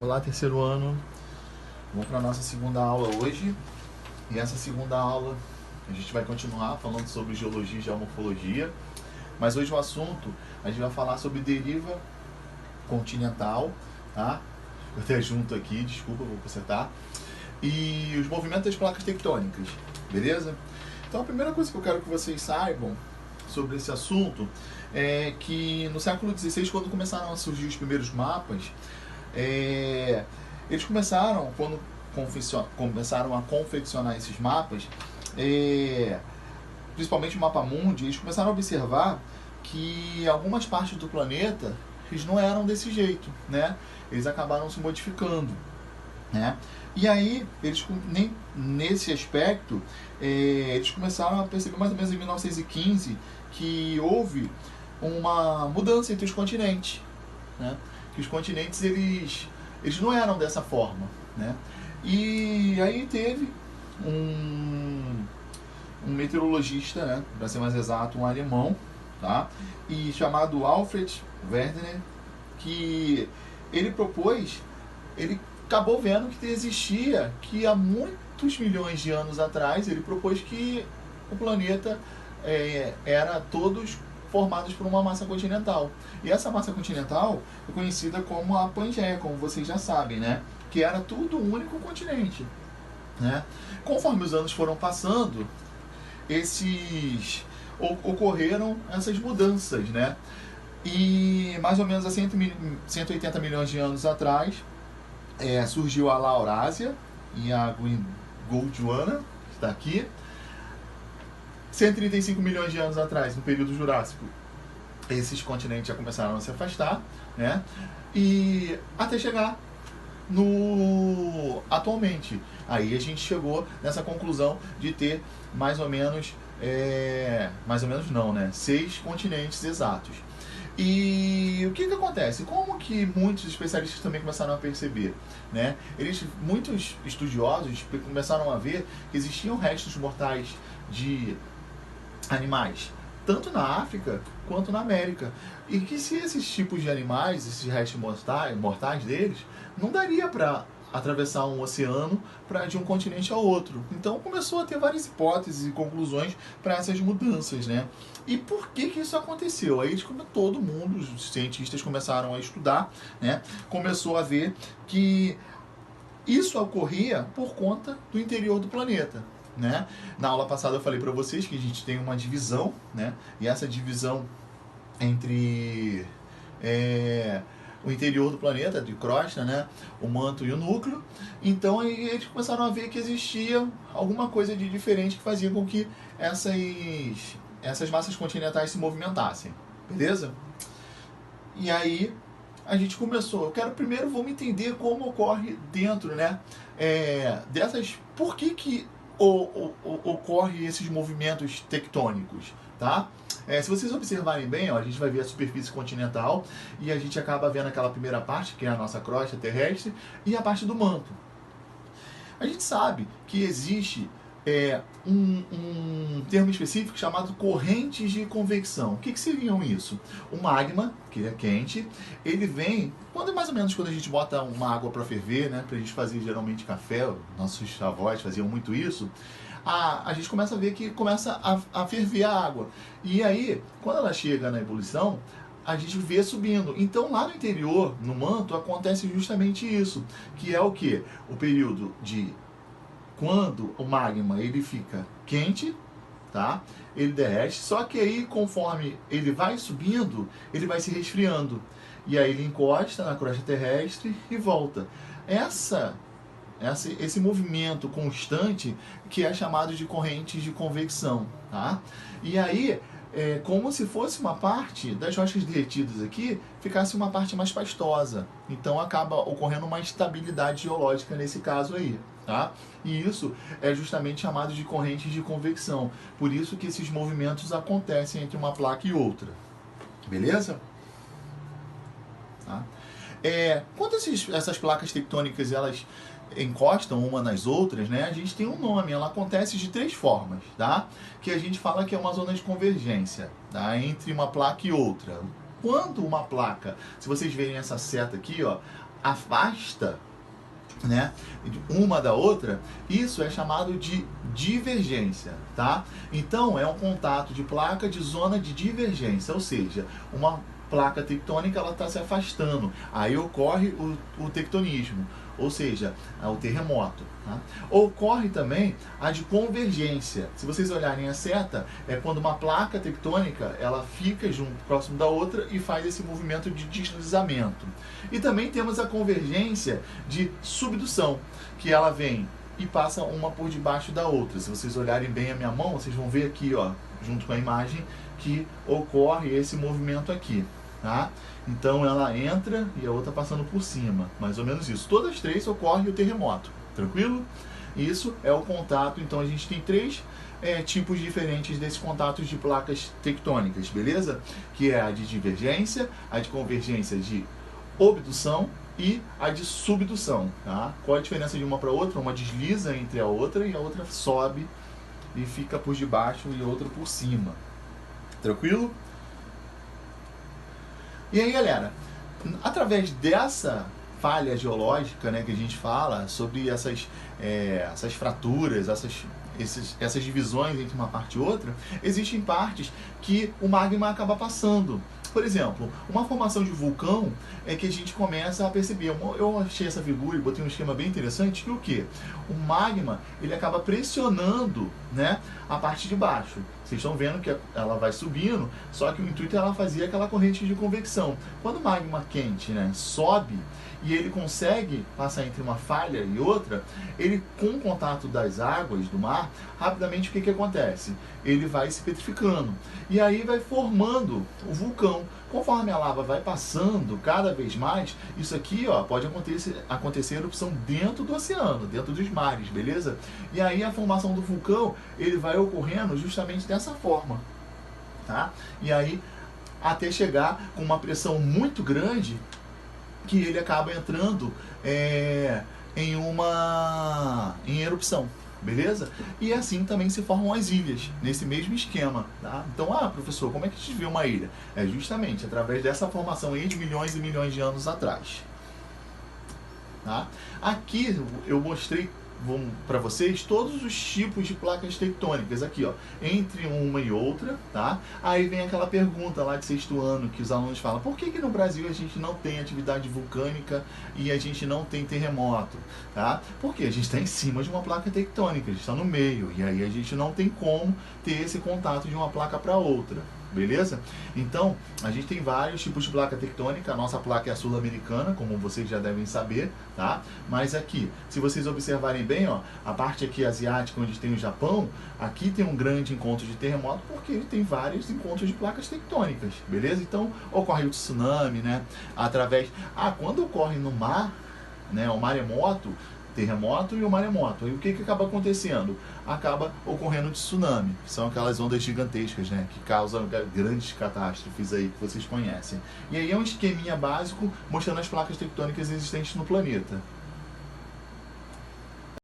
Olá, terceiro ano. Vamos para a nossa segunda aula hoje. E essa segunda aula a gente vai continuar falando sobre geologia e geomorfologia. Mas hoje o assunto, a gente vai falar sobre deriva continental, tá? Eu até junto aqui, desculpa, vou consertar. E os movimentos das placas tectônicas, beleza? Então a primeira coisa que eu quero que vocês saibam sobre esse assunto é que no século XVI, quando começaram a surgir os primeiros mapas, eles começaram, quando começaram a confeccionar esses mapas, principalmente o mapa mundi, eles começaram a observar que algumas partes do planeta eles não eram desse jeito, né? Eles acabaram se modificando, né? E aí, eles, nem nesse aspecto, eles começaram a perceber mais ou menos em 1915 que houve uma mudança entre os continentes, né? Que os continentes eles não eram dessa forma, né? E aí teve um meteorologista, né, para ser mais exato, um alemão, tá? E chamado Alfred Wegener, que ele propôs, ele acabou vendo que existia, que há muitos milhões de anos atrás, ele propôs que o planeta era todos formados por uma massa continental. E essa massa continental é conhecida como a Pangeia, como vocês já sabem, né? Que era tudo um único continente, né? Conforme os anos foram passando, ocorreram essas mudanças, né? E mais ou menos há 180 milhões de anos atrás surgiu a Laurásia e a Gondwana, que está aqui. 135 milhões de anos atrás, no período Jurássico, esses continentes já começaram a se afastar, né? E até chegar no atualmente. Aí a gente chegou nessa conclusão de ter mais ou menos não, né? 6 continentes exatos. E o que acontece? Como que muitos especialistas também começaram a perceber, né? Muitos estudiosos começaram a ver que existiam restos mortais de animais, tanto na África quanto na América. E que se esses tipos de animais, esses restos mortais deles, não daria para atravessar um oceano de um continente ao outro. Então começou a ter várias hipóteses e conclusões para essas mudanças, né? E por que isso aconteceu? Aí todo mundo, os cientistas começaram a estudar, né? Começou a ver que isso ocorria por conta do interior do planeta, né? Na aula passada eu falei para vocês que a gente tem uma divisão, né? E essa divisão entre o interior do planeta, de crosta, né? O manto e o núcleo. Então eles começaram a ver que existia alguma coisa de diferente que fazia com que essas massas continentais se movimentassem, beleza? E aí a gente começou. Vamos entender como ocorre dentro, né? Por que ocorre esses movimentos tectônicos, tá? Se vocês observarem bem, ó, a gente vai ver a superfície continental e a gente acaba vendo aquela primeira parte, que é a nossa crosta terrestre, e a parte do manto. A gente sabe que existe um termo específico chamado correntes de convecção. O que seriam isso? O magma, que é quente, ele vem, mais ou menos quando a gente bota uma água para ferver, né, para a gente fazer geralmente café, nossos avós faziam muito isso, a gente começa a ver que começa a ferver a água. E aí, quando ela chega na ebulição, a gente vê subindo. Então, lá no interior, no manto, acontece justamente isso, que é o quê? O período de quando o magma ele fica quente, tá? Ele derrete, só que aí conforme ele vai subindo, ele vai se resfriando. E aí ele encosta na crosta terrestre e volta. Esse movimento constante que é chamado de correntes de convecção, tá? E aí, como se fosse uma parte das rochas derretidas aqui, ficasse uma parte mais pastosa. Então acaba ocorrendo uma instabilidade geológica nesse caso aí, tá? E isso é justamente chamado de correntes de convecção. Por isso que esses movimentos acontecem entre uma placa e outra. Beleza? Tá? Quando essas placas tectônicas elas encostam uma nas outras, né, a gente tem um nome, ela acontece de 3 formas, tá? Que a gente fala que é uma zona de convergência, tá? Entre uma placa e outra. Quando uma placa, se vocês verem essa seta aqui, ó, afasta, né, uma da outra, isso é chamado de divergência, tá? Então é um contato de placa de zona de divergência, ou seja, uma placa tectônica ela está se afastando, aí ocorre o tectonismo, ou seja, o terremoto. Tá? Ocorre também a de convergência. Se vocês olharem a seta, é quando uma placa tectônica ela fica próximo da outra e faz esse movimento de deslizamento. E também temos a convergência de subdução, que ela vem e passa uma por debaixo da outra. Se vocês olharem bem a minha mão, vocês vão ver aqui, ó, junto com a imagem, que ocorre esse movimento aqui. Tá? Então ela entra e a outra passando por cima, mais ou menos isso. Todas as três ocorre o terremoto, tranquilo? Isso é o contato, então a gente tem três tipos diferentes desses contatos de placas tectônicas, beleza? Que é a de divergência, a de convergência de obdução e a de subdução, tá? Qual a diferença de uma para outra? Uma desliza entre a outra e a outra sobe e fica por debaixo e a outra por cima, tranquilo? E aí, galera, através dessa falha geológica, né, que a gente fala sobre essas fraturas, essas divisões entre uma parte e outra, existem partes que o magma acaba passando. Por exemplo, uma formação de vulcão é que a gente começa a perceber. Eu achei essa figura e botei um esquema bem interessante, que o quê? O magma, ele acaba pressionando, né, a parte de baixo. Vocês estão vendo que ela vai subindo, só que o intuito é ela fazia aquela corrente de convecção. Quando o magma quente, né, sobe e ele consegue passar entre uma falha e outra, ele, com o contato das águas do mar, rapidamente o que acontece? Ele vai se petrificando. E aí vai formando o vulcão. Conforme a lava vai passando cada vez mais, isso aqui, ó, pode acontecer erupção dentro do oceano, dentro dos mares, beleza? E aí a formação do vulcão, ele vai ocorrendo justamente dessa forma, tá? E aí até chegar com uma pressão muito grande, que ele acaba entrando em erupção, beleza? E assim também se formam as ilhas, nesse mesmo esquema, tá? Então, professor, como é que a gente vê uma ilha? É justamente através dessa formação aí de milhões e milhões de anos atrás, tá? Aqui eu mostrei para vocês todos os tipos de placas tectônicas aqui, ó, entre uma e outra, tá? Aí vem aquela pergunta lá de sexto ano que os alunos falam: por que no Brasil a gente não tem atividade vulcânica e a gente não tem terremoto, tá? Porque a gente está em cima de uma placa tectônica, a gente está no meio, e aí a gente não tem como ter esse contato de uma placa para outra. Beleza? Então, a gente tem vários tipos de placa tectônica. A nossa placa é a sul-americana, como vocês já devem saber, tá? Mas aqui, se vocês observarem bem, ó, a parte aqui asiática, onde tem o Japão, aqui tem um grande encontro de terremoto, porque ele tem vários encontros de placas tectônicas, beleza? Então, ocorre o tsunami, né? Através... quando ocorre no mar, né, o maremoto, terremoto e o maremoto. Aí o que acaba acontecendo? Acaba ocorrendo tsunami, que são aquelas ondas gigantescas, né, que causam grandes catástrofes aí que vocês conhecem. E aí é um esqueminha básico mostrando as placas tectônicas existentes no planeta.